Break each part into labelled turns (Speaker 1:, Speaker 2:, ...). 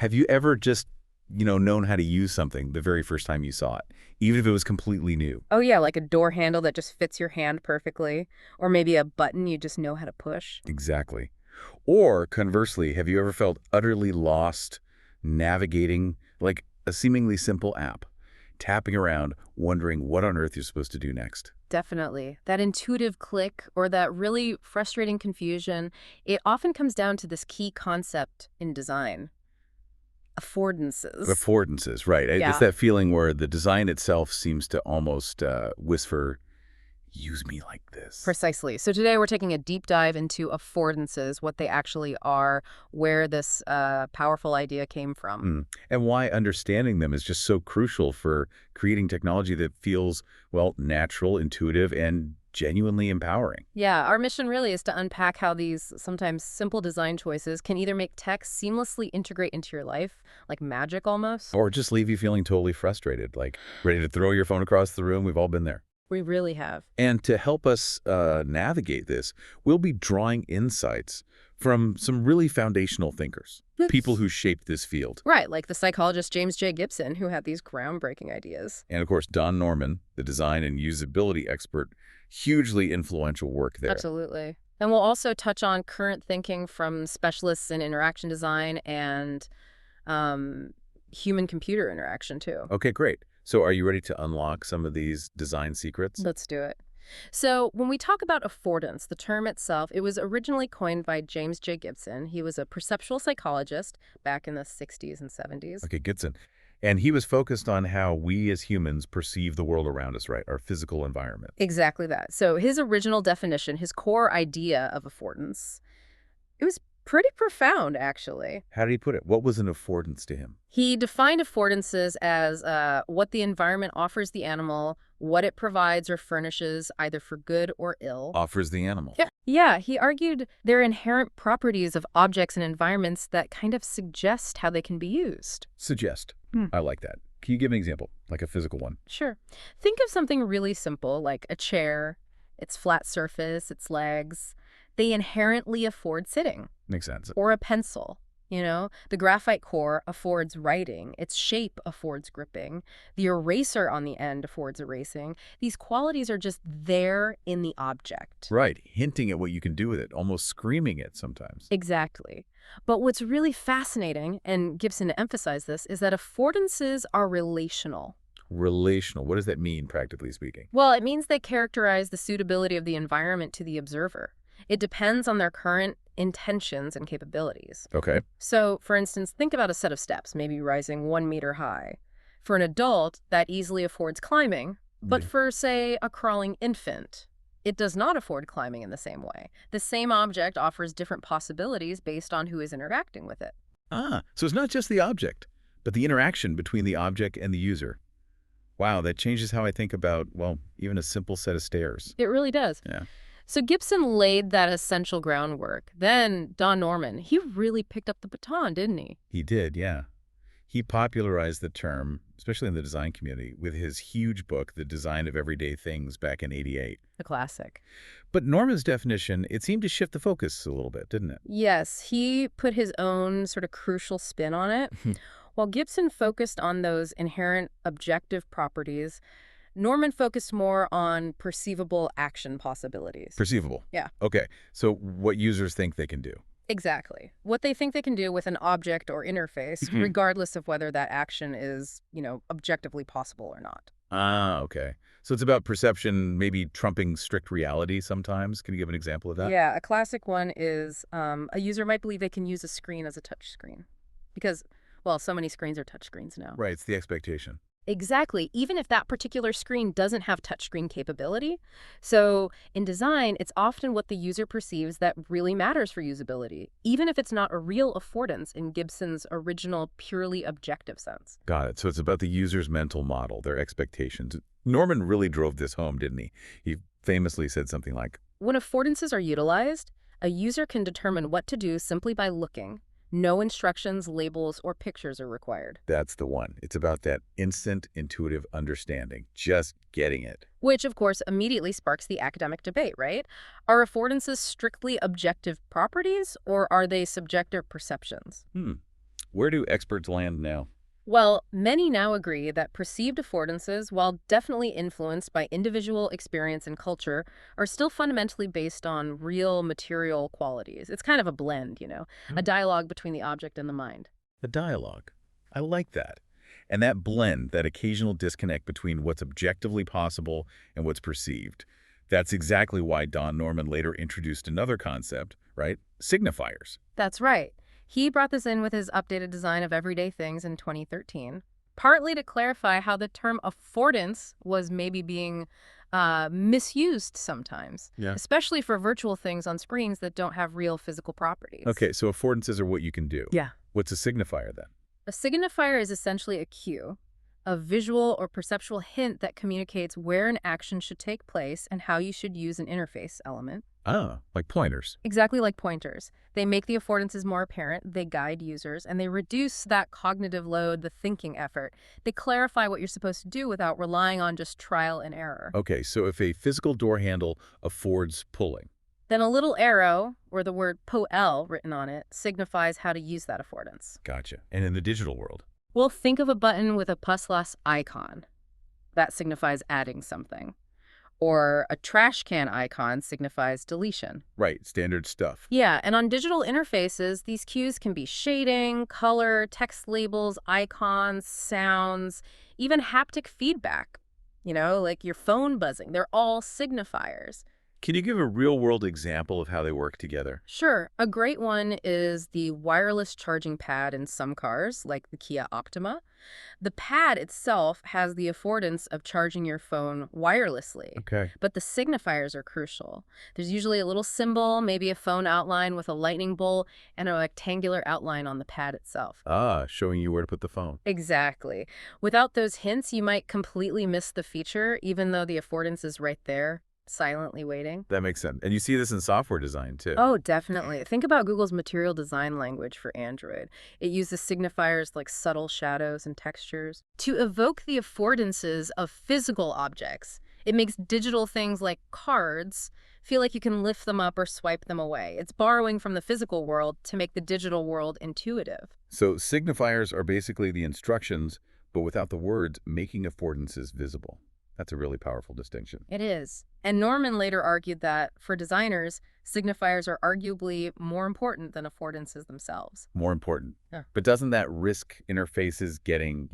Speaker 1: Have you ever just, known how to use something the very first time you saw it, even if it was completely new?
Speaker 2: Oh yeah, like a door handle that just fits your hand perfectly. Or maybe a button you just know how to push.
Speaker 1: Exactly. Or conversely, have you ever felt utterly lost navigating like a seemingly simple app, tapping around, wondering what on earth you're supposed to do next?
Speaker 2: Definitely. That intuitive click or that really frustrating confusion, it often comes down to this key concept in design: affordances.
Speaker 1: Affordances, right. It's
Speaker 2: Yeah.
Speaker 1: that feeling where the design itself seems to almost whisper, use me like this.
Speaker 2: Precisely. So today we're taking a deep dive into affordances, what they actually are, where this powerful idea came from.
Speaker 1: And why understanding them is just so crucial for creating technology that feels, well, natural, intuitive, and genuinely empowering.
Speaker 2: Yeah, our mission really is to unpack how these sometimes simple design choices can either make tech seamlessly integrate into your life, like magic almost.
Speaker 1: Or just leave you feeling totally frustrated, like ready to throw your phone across the room. We've all been there.
Speaker 2: We really have.
Speaker 1: And to help us navigate this, we'll be drawing insights from some really foundational thinkers, people who shaped this field.
Speaker 2: Right, like the psychologist James J. Gibson, who had these groundbreaking ideas.
Speaker 1: And of course, Don Norman, the design and usability expert, hugely influential work there.
Speaker 2: Absolutely. And we'll also touch on current thinking from specialists in interaction design and human-computer interaction, too.
Speaker 1: Okay, great. So are you ready to unlock some of these design secrets?
Speaker 2: Let's do it. So when we talk about affordance, the term itself, it was originally coined by James J. Gibson. He was a perceptual psychologist back in the 60s and 70s.
Speaker 1: Okay, Gibson. And he was focused on how we as humans perceive the world around us, right? Our physical environment.
Speaker 2: Exactly that. So his original definition, his core idea of affordance, it was pretty profound, actually.
Speaker 1: How did he put it? What was an affordance to him?
Speaker 2: He defined affordances as what the environment offers the animal, what it provides or furnishes, either for good or ill.
Speaker 1: Offers the animal.
Speaker 2: Yeah, he argued there are inherent properties of objects and environments that kind of suggest how they can be used.
Speaker 1: Suggest.
Speaker 2: Hmm.
Speaker 1: I like that. Can you give an example, like a physical one?
Speaker 2: Sure. Think of something really simple, like a chair, its flat surface, its legs. They inherently afford sitting.
Speaker 1: Makes sense.
Speaker 2: Or a pencil. The graphite core affords writing. Its shape affords gripping. The eraser on the end affords erasing. These qualities are just there in the object.
Speaker 1: Right. Hinting at what you can do with it, almost screaming it sometimes.
Speaker 2: Exactly. But what's really fascinating, and Gibson emphasized this, is that affordances are relational.
Speaker 1: Relational. What does that mean, practically speaking?
Speaker 2: Well, it means they characterize the suitability of the environment to the observer. It depends on their current intentions and capabilities.
Speaker 1: Okay.
Speaker 2: So, for instance, think about a set of steps, maybe rising 1 meter high. For an adult, that easily affords climbing, but for, say, a crawling infant, it does not afford climbing in the same way. The same object offers different possibilities based on who is interacting with it.
Speaker 1: So it's not just the object, but the interaction between the object and the user. Wow, that changes how I think about, well, even a simple set of stairs.
Speaker 2: It really does.
Speaker 1: Yeah.
Speaker 2: So Gibson laid that essential groundwork. Then Don Norman, he really picked up the baton, didn't he?
Speaker 1: He did, yeah. He popularized the term, especially in the design community, with his huge book, The Design of Everyday Things, back in '88.
Speaker 2: A classic.
Speaker 1: But Norman's definition, it seemed to shift the focus a little bit, didn't it?
Speaker 2: Yes, he put his own sort of crucial spin on it. While Gibson focused on those inherent objective properties, Norman focused more on perceivable action possibilities.
Speaker 1: Perceivable.
Speaker 2: Yeah.
Speaker 1: Okay, so what users think they can do.
Speaker 2: Exactly. What they think they can do with an object or interface, regardless of whether that action is, objectively possible or not.
Speaker 1: Okay. So it's about perception, maybe trumping strict reality sometimes. Can you give an example of that?
Speaker 2: Yeah, a classic one is a user might believe they can use a screen as a touch screen because, well, so many screens are touch screens now.
Speaker 1: Right, it's the expectation.
Speaker 2: Exactly, even if that particular screen doesn't have touchscreen capability. So in design, it's often what the user perceives that really matters for usability, even if it's not a real affordance in Gibson's original purely objective sense.
Speaker 1: Got it. So it's about the user's mental model, their expectations. Norman really drove this home, didn't he? He famously said something like,
Speaker 2: When affordances are utilized, a user can determine what to do simply by looking. No instructions, labels, or pictures are required.
Speaker 1: that's the one. It's about that instant, intuitive understanding, just getting it.
Speaker 2: Which, of course, immediately sparks the academic debate, right? Are affordances strictly objective properties, or are they subjective perceptions?
Speaker 1: Where do experts land now?
Speaker 2: Well, many now agree that perceived affordances, while definitely influenced by individual experience and culture, are still fundamentally based on real material qualities. It's kind of a blend, a
Speaker 1: Hmm.
Speaker 2: dialogue between the object and the mind.
Speaker 1: The dialogue. I like that. And that blend, that occasional disconnect between what's objectively possible and what's perceived. That's exactly why Don Norman later introduced another concept, right? Signifiers.
Speaker 2: That's right. He brought this in with his updated design of everyday things in 2013, partly to clarify how the term affordance was maybe being misused sometimes,
Speaker 1: Yeah.
Speaker 2: especially for virtual things on screens that don't have real physical properties.
Speaker 1: Okay, so affordances are what you can do.
Speaker 2: Yeah.
Speaker 1: What's a signifier then?
Speaker 2: A signifier is essentially a cue, a visual or perceptual hint that communicates where an action should take place and how you should use an interface element.
Speaker 1: Ah, like pointers.
Speaker 2: Exactly like pointers. They make the affordances more apparent, they guide users, and they reduce that cognitive load, the thinking effort. They clarify what you're supposed to do without relying on just trial and error.
Speaker 1: Okay, so if a physical door handle affords pulling.
Speaker 2: Then a little arrow, or the word POL written on it, signifies how to use that affordance.
Speaker 1: Gotcha. And in the digital world?
Speaker 2: Well, think of a button with a ++ icon. That signifies adding something. Or a trash can icon signifies deletion.
Speaker 1: Right, standard stuff.
Speaker 2: Yeah, and on digital interfaces, these cues can be shading, color, text labels, icons, sounds, even haptic feedback. Like your phone buzzing. They're all signifiers.
Speaker 1: Can you give a real-world example of how they work together?
Speaker 2: Sure, a great one is the wireless charging pad in some cars, like the Kia Optima. The pad itself has the affordance of charging your phone wirelessly,
Speaker 1: Okay.
Speaker 2: but the signifiers are crucial. There's usually a little symbol, maybe a phone outline with a lightning bolt, and a rectangular outline on the pad itself.
Speaker 1: Ah, showing you where to put the phone.
Speaker 2: Exactly. Without those hints, you might completely miss the feature, even though the affordance is right there, silently waiting.
Speaker 1: That makes sense. And you see this in software design, too.
Speaker 2: Oh, definitely. Think about Google's material design language for Android. It uses signifiers like subtle shadows and textures to evoke the affordances of physical objects. It makes digital things like cards feel like you can lift them up or swipe them away. It's borrowing from the physical world to make the digital world intuitive.
Speaker 1: So signifiers are basically the instructions, but without the words, making affordances visible. That's a really powerful distinction.
Speaker 2: It is. And Norman later argued that, for designers, signifiers are arguably more important than affordances themselves.
Speaker 1: More important.
Speaker 2: Yeah.
Speaker 1: But doesn't that risk interfaces getting,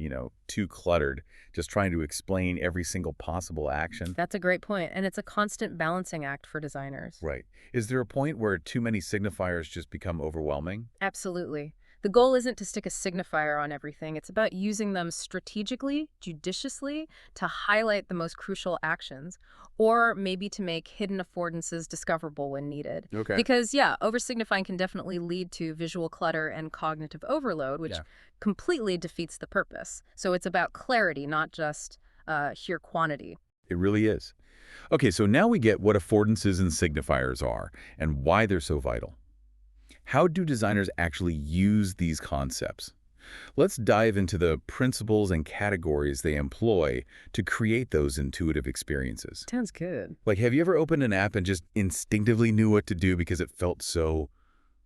Speaker 1: too cluttered, just trying to explain every single possible action?
Speaker 2: That's a great point, and it's a constant balancing act for designers.
Speaker 1: Right. Is there a point where too many signifiers just become overwhelming?
Speaker 2: Absolutely. The goal isn't to stick a signifier on everything. It's about using them strategically, judiciously, to highlight the most crucial actions, or maybe to make hidden affordances discoverable when needed.
Speaker 1: Okay.
Speaker 2: Because, yeah, oversignifying can definitely lead to visual clutter and cognitive overload, which
Speaker 1: Yeah.
Speaker 2: completely defeats the purpose. So it's about clarity, not just sheer quantity.
Speaker 1: It really is. Okay, so now we get what affordances and signifiers are and why they're so vital. How do designers actually use these concepts? Let's dive into the principles and categories they employ to create those intuitive experiences.
Speaker 2: Sounds good.
Speaker 1: Like, have you ever opened an app and just instinctively knew what to do because it felt so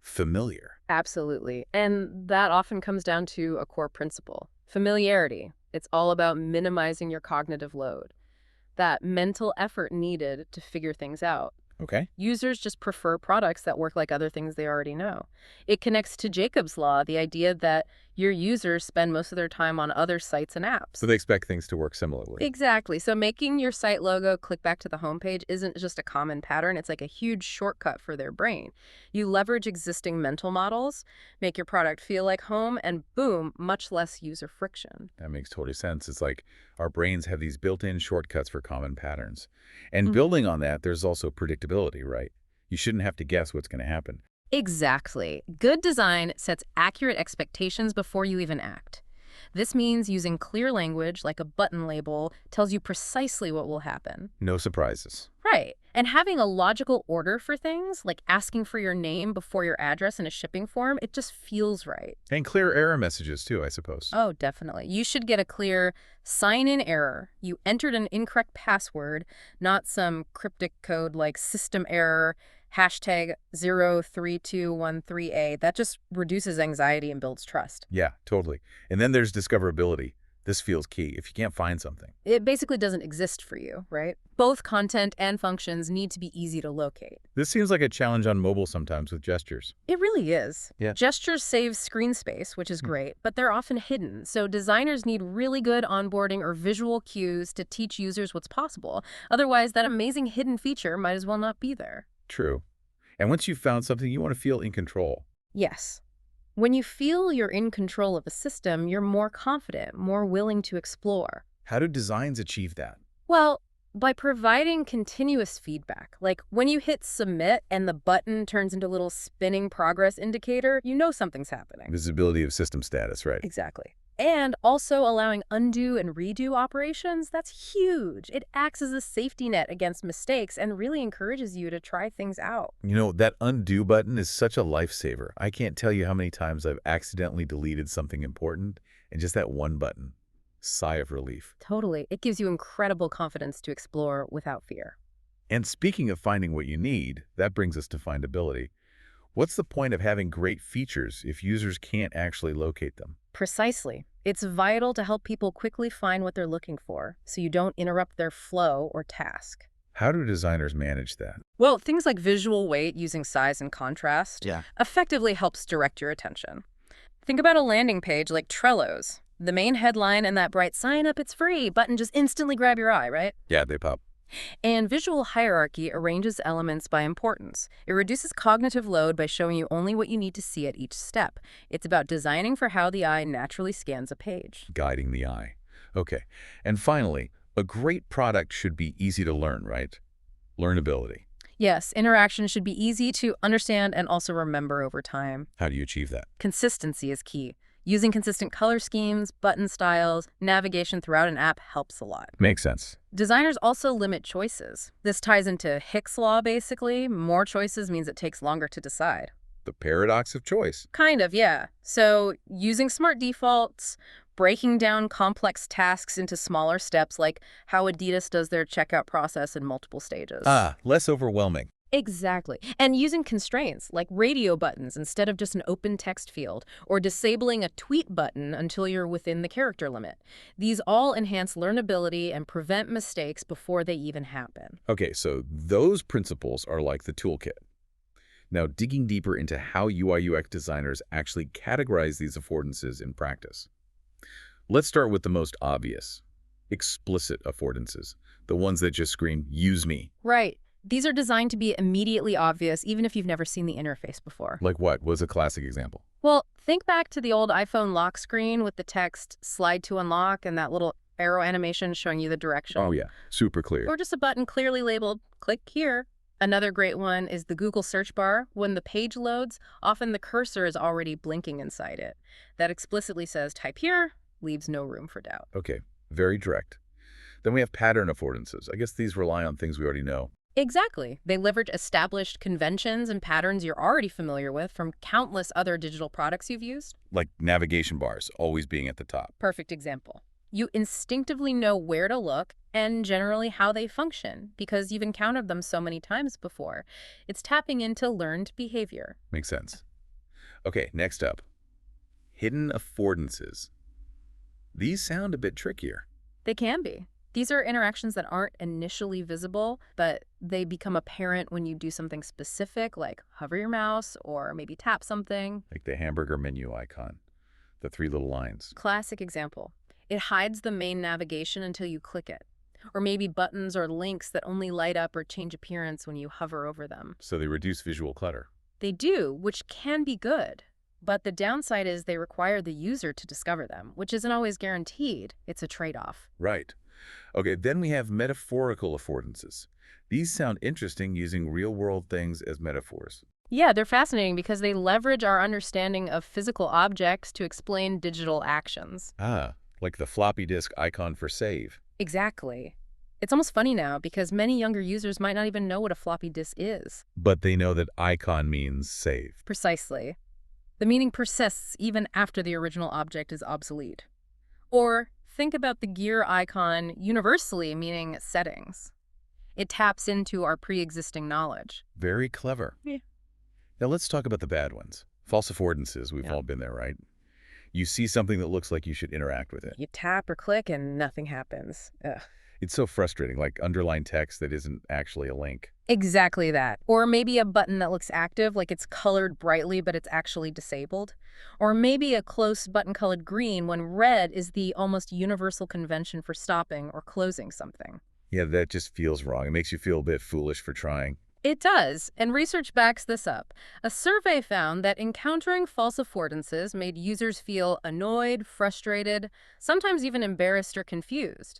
Speaker 1: familiar?
Speaker 2: Absolutely. And that often comes down to a core principle, familiarity. It's all about minimizing your cognitive load, that mental effort needed to figure things out.
Speaker 1: Okay.
Speaker 2: Users just prefer products that work like other things they already know. It connects to Jacob's law, the idea that your users spend most of their time on other sites and apps.
Speaker 1: So they expect things to work similarly.
Speaker 2: Exactly. So making your site logo click back to the homepage isn't just a common pattern. It's like a huge shortcut for their brain. You leverage existing mental models, make your product feel like home, and boom, much less user friction.
Speaker 1: That makes total sense. It's like our brains have these built-in shortcuts for common patterns. And building on that, there's also predictability, right? You shouldn't have to guess what's going to happen.
Speaker 2: Exactly. Good design sets accurate expectations before you even act. This means using clear language, like a button label, tells you precisely what will happen.
Speaker 1: No surprises.
Speaker 2: Right. And having a logical order for things, like asking for your name before your address in a shipping form, it just feels right.
Speaker 1: And clear error messages, too, I suppose.
Speaker 2: Oh, definitely. You should get a clear sign-in error. You entered an incorrect password, not some cryptic code like system error Hashtag 03213A. That just reduces anxiety and builds trust.
Speaker 1: Yeah, totally. And then there's discoverability. This feels key. If you can't find something.
Speaker 2: It basically doesn't exist for you, right? Both content and functions need to be easy to locate.
Speaker 1: This seems like a challenge on mobile sometimes with gestures.
Speaker 2: It really is.
Speaker 1: Yeah.
Speaker 2: Gestures save screen space, which is great, but they're often hidden. So designers need really good onboarding or visual cues to teach users what's possible. Otherwise, that amazing hidden feature might as well not be there.
Speaker 1: True. And once you've found something, you want to feel in control.
Speaker 2: Yes. When you feel you're in control of a system, you're more confident, more willing to explore.
Speaker 1: How do designs achieve that?
Speaker 2: Well, by providing continuous feedback, like when you hit submit and the button turns into a little spinning progress indicator, you know something's happening.
Speaker 1: Visibility of system status, right?
Speaker 2: Exactly. And also allowing undo and redo operations, that's huge. It acts as a safety net against mistakes and really encourages you to try things out.
Speaker 1: You know, that undo button is such a lifesaver. I can't tell you how many times I've accidentally deleted something important and just that one button. Sigh of relief.
Speaker 2: Totally. It gives you incredible confidence to explore without fear.
Speaker 1: And speaking of finding what you need, that brings us to findability. What's the point of having great features if users can't actually locate them?
Speaker 2: Precisely. It's vital to help people quickly find what they're looking for, so you don't interrupt their flow or task.
Speaker 1: How do designers manage that?
Speaker 2: Well, things like visual weight using size and contrast effectively helps direct your attention. Think about a landing page like Trello's. The main headline and that bright sign up, it's free button just instantly grab your eye, right?
Speaker 1: Yeah, they pop.
Speaker 2: And visual hierarchy arranges elements by importance. It reduces cognitive load by showing you only what you need to see at each step. It's about designing for how the eye naturally scans a page.
Speaker 1: Guiding the eye. Okay. And finally, a great product should be easy to learn, right? Learnability.
Speaker 2: Yes, interaction should be easy to understand and also remember over time.
Speaker 1: How do you achieve that?
Speaker 2: Consistency is key. Using consistent color schemes, button styles, navigation throughout an app helps a lot.
Speaker 1: Makes sense.
Speaker 2: Designers also limit choices. This ties into Hick's law, basically. More choices means it takes longer to decide.
Speaker 1: The paradox of choice.
Speaker 2: Kind of, yeah. So using smart defaults, breaking down complex tasks into smaller steps, like how Adidas does their checkout process in multiple stages.
Speaker 1: Less overwhelming.
Speaker 2: Exactly. And using constraints like radio buttons instead of just an open text field, or disabling a tweet button until you're within the character limit. These all enhance learnability and prevent mistakes before they even happen.
Speaker 1: Okay, so those principles are like the toolkit. Now, digging deeper into how UI/UX designers actually categorize these affordances in practice. Let's start with the most obvious, explicit affordances, the ones that just scream, use me.
Speaker 2: Right. These are designed to be immediately obvious, even if you've never seen the interface before.
Speaker 1: Like what? Was a classic example?
Speaker 2: Well, think back to the old iPhone lock screen with the text slide to unlock and that little arrow animation showing you the direction.
Speaker 1: Oh yeah, super clear.
Speaker 2: Or just a button clearly labeled, click here. Another great one is the Google search bar. When the page loads, often the cursor is already blinking inside it. That explicitly says type here, leaves no room for doubt.
Speaker 1: Okay, very direct. Then we have pattern affordances. I guess these rely on things we already know.
Speaker 2: Exactly. They leverage established conventions and patterns you're already familiar with from countless other digital products you've used.
Speaker 1: Like navigation bars, always being at the top.
Speaker 2: Perfect example. You instinctively know where to look and generally how they function because you've encountered them so many times before. It's tapping into learned behavior.
Speaker 1: Makes sense. Okay, next up. Hidden affordances. These sound a bit trickier.
Speaker 2: They can be. These are interactions that aren't initially visible, but they become apparent when you do something specific, like hover your mouse or maybe tap something.
Speaker 1: Like the hamburger menu icon, the 3 little lines.
Speaker 2: Classic example. It hides the main navigation until you click it. Or maybe buttons or links that only light up or change appearance when you hover over them.
Speaker 1: So they reduce visual clutter.
Speaker 2: They do, which can be good. But the downside is they require the user to discover them, which isn't always guaranteed. It's a trade-off.
Speaker 1: Right. Okay, then we have metaphorical affordances. These sound interesting using real-world things as metaphors.
Speaker 2: Yeah, they're fascinating because they leverage our understanding of physical objects to explain digital actions.
Speaker 1: Like the floppy disk icon for save.
Speaker 2: Exactly. It's almost funny now because many younger users might not even know what a floppy disk is.
Speaker 1: But they know that icon means save.
Speaker 2: Precisely. The meaning persists even after the original object is obsolete. Or think about the gear icon universally meaning settings. It taps into our pre-existing knowledge.
Speaker 1: Very clever.
Speaker 2: Yeah.
Speaker 1: Now let's talk about the bad ones. False affordances, we've all been there, right? You see something that looks like you should interact with it.
Speaker 2: You tap or click and nothing happens. Ugh.
Speaker 1: It's so frustrating, like underlined text that isn't actually a link.
Speaker 2: Exactly that. Or maybe a button that looks active, like it's colored brightly, but it's actually disabled. Or maybe a close button colored green when red is the almost universal convention for stopping or closing something.
Speaker 1: Yeah, that just feels wrong. It makes you feel a bit foolish for trying.
Speaker 2: It does, and research backs this up. A survey found that encountering false affordances made users feel annoyed, frustrated, sometimes even embarrassed or confused.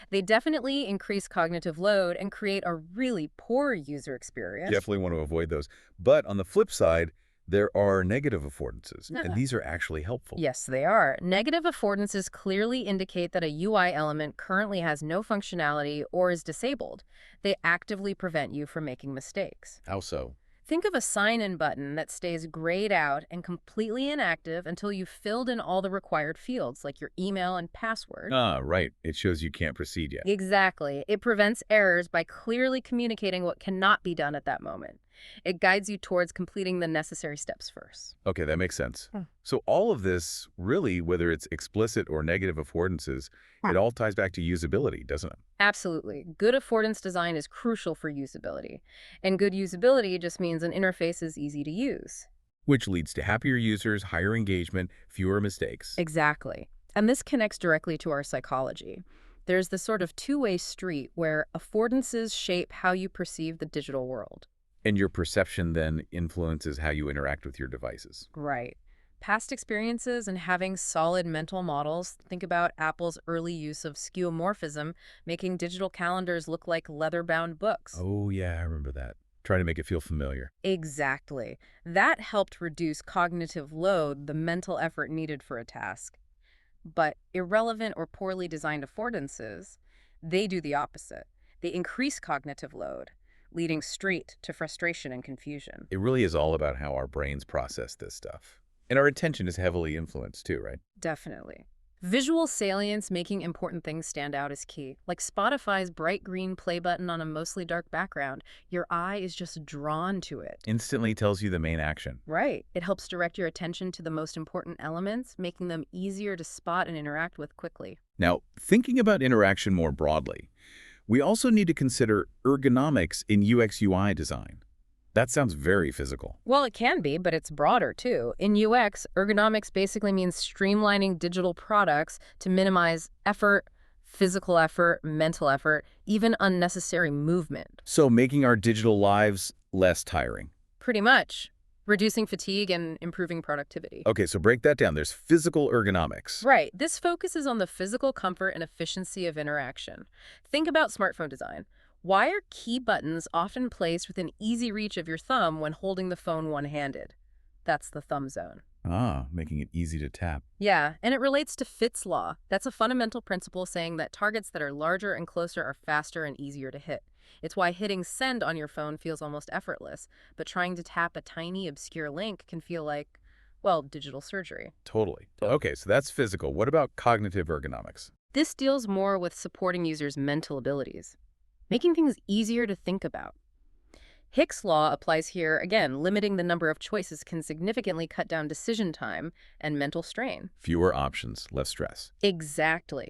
Speaker 2: They definitely increase cognitive load and create a really poor user experience.
Speaker 1: Definitely want to avoid those. But on the flip side, there are negative affordances, and these are actually helpful.
Speaker 2: Yes, they are. Negative affordances clearly indicate that a UI element currently has no functionality or is disabled. They actively prevent you from making mistakes.
Speaker 1: How so?
Speaker 2: Think of a sign-in button that stays grayed out and completely inactive until you've filled in all the required fields, like your email and password.
Speaker 1: Ah, right. It shows you can't proceed yet.
Speaker 2: Exactly. It prevents errors by clearly communicating what cannot be done at that moment. It guides you towards completing the necessary steps first.
Speaker 1: Okay, that makes sense. So all of this, really, whether it's explicit or negative affordances, it all ties back to usability, doesn't it?
Speaker 2: Absolutely. Good affordance design is crucial for usability. And good usability just means an interface is easy to use.
Speaker 1: Which leads to happier users, higher engagement, fewer mistakes.
Speaker 2: Exactly. And this connects directly to our psychology. There's this sort of two-way street where affordances shape how you perceive the digital world.
Speaker 1: And your perception then influences how you interact with your devices.
Speaker 2: Right. Past experiences and having solid mental models, think about Apple's early use of skeuomorphism, making digital calendars look like leather-bound books.
Speaker 1: Oh, yeah, I remember that. Trying to make it feel familiar.
Speaker 2: Exactly. That helped reduce cognitive load, the mental effort needed for a task. But irrelevant or poorly designed affordances, they do the opposite. They increase cognitive load, leading straight to frustration and confusion.
Speaker 1: It really is all about how our brains process this stuff. And our attention is heavily influenced too, right?
Speaker 2: Definitely. Visual salience, making important things stand out, is key. Like Spotify's bright green play button on a mostly dark background, your eye is just drawn to it.
Speaker 1: Instantly tells you the main action.
Speaker 2: Right. It helps direct your attention to the most important elements, making them easier to spot and interact with quickly.
Speaker 1: Now, thinking about interaction more broadly, we also need to consider ergonomics in UX/UI design. That sounds very physical.
Speaker 2: Well, it can be, but it's broader too. In UX, ergonomics basically means streamlining digital products to minimize effort, physical effort, mental effort, even unnecessary movement.
Speaker 1: So making our digital lives less tiring.
Speaker 2: Pretty much. Reducing fatigue and improving productivity.
Speaker 1: Okay, so break that down. There's physical ergonomics.
Speaker 2: Right. This focuses on the physical comfort and efficiency of interaction. Think about smartphone design. Why are key buttons often placed within easy reach of your thumb when holding the phone one-handed? That's the thumb zone.
Speaker 1: Ah, making it easy to tap.
Speaker 2: Yeah, and it relates to Fitts' law. That's a fundamental principle saying that targets that are larger and closer are faster and easier to hit. It's why hitting send on your phone feels almost effortless, but trying to tap a tiny, obscure link can feel like, well, digital surgery.
Speaker 1: Totally. Okay, so that's physical. What about cognitive ergonomics?
Speaker 2: This deals more with supporting users' mental abilities, making things easier to think about. Hick's law applies here, again, limiting the number of choices can significantly cut down decision time and mental strain.
Speaker 1: Fewer options, less stress.
Speaker 2: Exactly.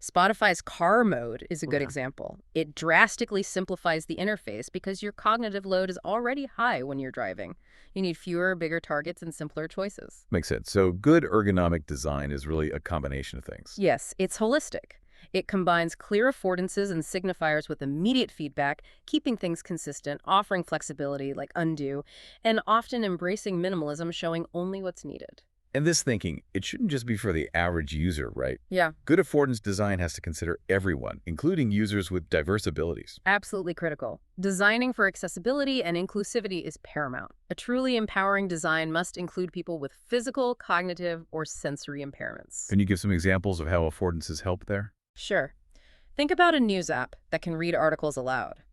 Speaker 2: Spotify's car mode is a good example. It drastically simplifies the interface because your cognitive load is already high when you're driving. You need fewer, bigger targets and simpler choices.
Speaker 1: Makes sense. So good ergonomic design is really a combination of things.
Speaker 2: Yes, it's holistic. It combines clear affordances and signifiers with immediate feedback, keeping things consistent, offering flexibility like undo, and often embracing minimalism, showing only what's needed.
Speaker 1: And this thinking, it shouldn't just be for the average user, right?
Speaker 2: Yeah.
Speaker 1: Good affordance design has to consider everyone, including users with diverse abilities.
Speaker 2: Absolutely critical. Designing for accessibility and inclusivity is paramount. A truly empowering design must include people with physical, cognitive, or sensory impairments.
Speaker 1: Can you give some examples of how affordances help there?
Speaker 2: Sure. Think about a news app that can read articles aloud.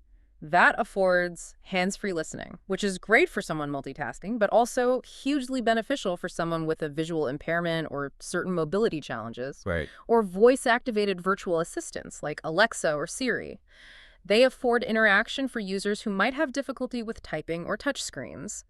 Speaker 2: That affords hands-free listening, which is great for someone multitasking, but also hugely beneficial for someone with a visual impairment or certain mobility challenges.
Speaker 1: Right.
Speaker 2: Or voice-activated virtual assistants like Alexa or Siri. They afford interaction for users who might have difficulty with typing or touchscreens.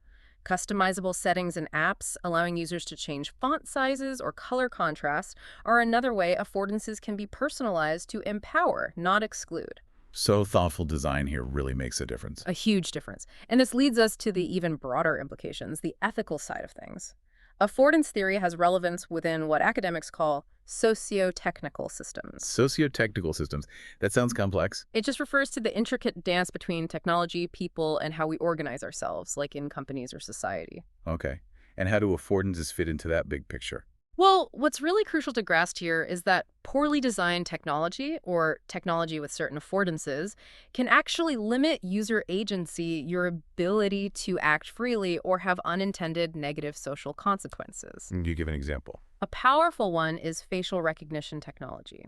Speaker 2: Customizable settings in apps, allowing users to change font sizes or color contrast, are another way affordances can be personalized to empower, not exclude.
Speaker 1: So thoughtful design here really makes a difference.
Speaker 2: A huge difference. And this leads us to the even broader implications, the ethical side of things. Affordance theory has relevance within what academics call socio-technical systems.
Speaker 1: Socio-technical systems. That sounds complex.
Speaker 2: It just refers to the intricate dance between technology, people, and how we organize ourselves, like in companies or society.
Speaker 1: Okay. And how do affordances fit into that big picture?
Speaker 2: Well, what's really crucial to grasp here is that poorly designed technology, or technology with certain affordances, can actually limit user agency, your ability to act freely, or have unintended negative social consequences.
Speaker 1: Can you give an example?
Speaker 2: A powerful one is facial recognition technology.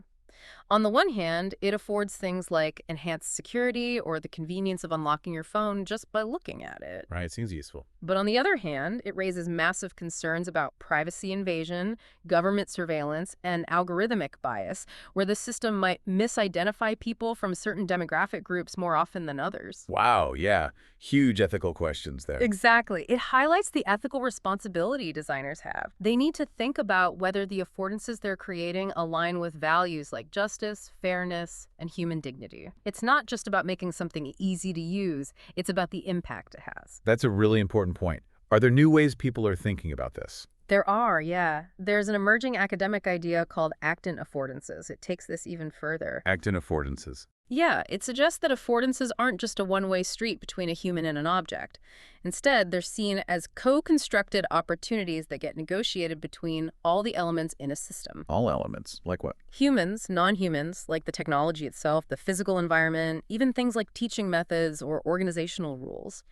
Speaker 2: On the one hand, it affords things like enhanced security or the convenience of unlocking your phone just by looking at it.
Speaker 1: Right, seems useful.
Speaker 2: But on the other hand, it raises massive concerns about privacy invasion, government surveillance, and algorithmic bias, where the system might misidentify people from certain demographic groups more often than others.
Speaker 1: Wow, yeah. Huge ethical questions there.
Speaker 2: Exactly. It highlights the ethical responsibility designers have. They need to think about whether the affordances they're creating align with values like justice, fairness, and human dignity. It's not just about making something easy to use, it's about the impact it has.
Speaker 1: That's a really important point. Are there new ways people are thinking about this?
Speaker 2: There are, yeah. There's an emerging academic idea called actant affordances. It takes this even further.
Speaker 1: Actant affordances.
Speaker 2: Yeah, it suggests that affordances aren't just a one-way street between a human and an object. Instead, they're seen as co-constructed opportunities that get negotiated between all the elements in a system.
Speaker 1: All elements. Like what?
Speaker 2: Humans, non-humans, like the technology itself, the physical environment, even things like teaching methods or organizational rules.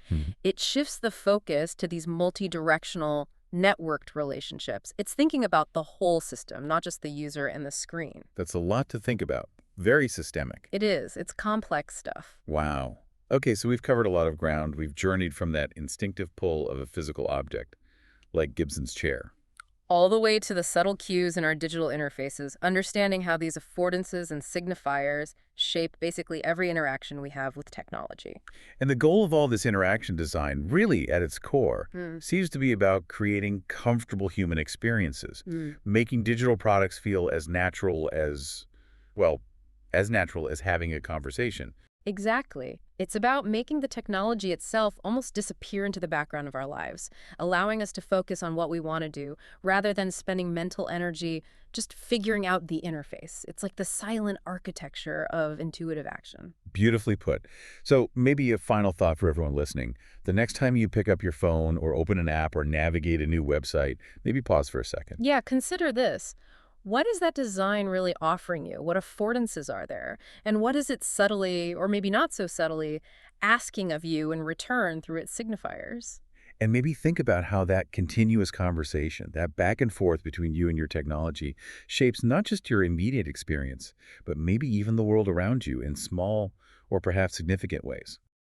Speaker 2: It shifts the focus to these multi-directional, networked relationships. It's thinking about the whole system, not just the user and the screen.
Speaker 1: That's a lot to think about. Very systemic.
Speaker 2: It is. It's complex stuff.
Speaker 1: Wow. Okay, so we've covered a lot of ground. We've journeyed from that instinctive pull of a physical object, like Gibson's chair,
Speaker 2: All the way to the subtle cues in our digital interfaces, understanding how these affordances and signifiers shape basically every interaction we have with technology.
Speaker 1: and the goal of all this interaction design, really at its core, seems to be about creating comfortable human experiences, making digital products feel as natural as, well, as natural as having a conversation.
Speaker 2: Exactly. It's about making the technology itself almost disappear into the background of our lives, allowing us to focus on what we want to do, rather than spending mental energy just figuring out the interface. It's like the silent architecture of intuitive action.
Speaker 1: Beautifully put. So maybe a final thought for everyone listening. The next time you pick up your phone or open an app or navigate a new website, maybe pause for a second.
Speaker 2: Yeah, consider this. What is that design really offering you? What affordances are there? And what is it subtly, or maybe not so subtly, asking of you in return through its signifiers?
Speaker 1: And maybe think about how that continuous conversation, that back and forth between you and your technology, shapes not just your immediate experience, but maybe even the world around you in small or perhaps significant ways.